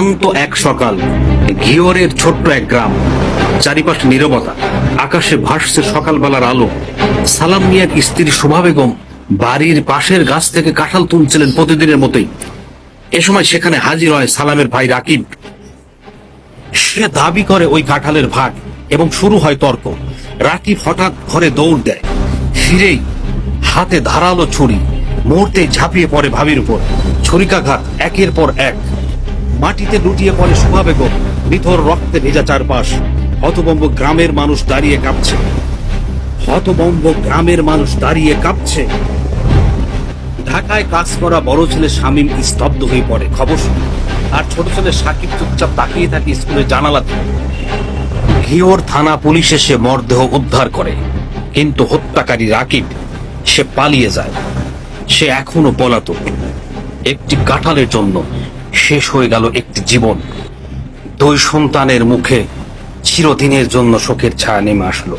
শান্ত এক সকাল, ঘিওরের ছোট্ট এক গ্রাম, চারিপাশে নীরবতা, আকাশে ভাসছে সকালবেলার আলো। সালাম মিয়ার স্ত্রী শোভা বেগম বাড়ির পাশের গাছ থেকে কাঁঠাল তুলছিলেন প্রতিদিনের মতোই। এ সময় সেখানে হাজির হয় সালামের ভাই রাকিব। সে দাবি করে ওই কাঁঠালের ভাগ এবং শুরু হয় তর্ক। রাকিব হঠাৎ ঘরে দৌড় দেয়, ফিরেই হাতে ধারালো ছুরি, মুহূর্তে ঝাঁপিয়ে পড়ে ভাবির উপর। ছুরিকাঘাত একের পর এক, মাটিতে লুটিয়ে পড়ে শোভা বেগম, নিথর রক্তে ভেজা চারপাশ। হতভম্ব গ্রামের মানুষ দাঁড়িয়ে কাঁপছে, হতভম্ব গ্রামের মানুষ দাঁড়িয়ে কাঁপছে। ঢাকায় কাজ করা বড় ছেলে শামীম স্তব্ধ হয়ে পড়ে খবর শুনে, আর ছোট ছেলে সাকিব চুপচাপ তাকিয়ে থাকে স্কুলের জানালাতে। ঘিওর থানা পুলিশ এসে মরদেহ উদ্ধার করে, কিন্তু হত্যাকারী রাকিব সে পালিয়ে যায়। সে এখনো পলাতক। একটি কাঁঠালের জন্য শেষ হয়ে গেল একটি জীবন। দুই সন্তানের মুখে চিরদিনের জন্য শোকের ছায়া নেমে আসলো।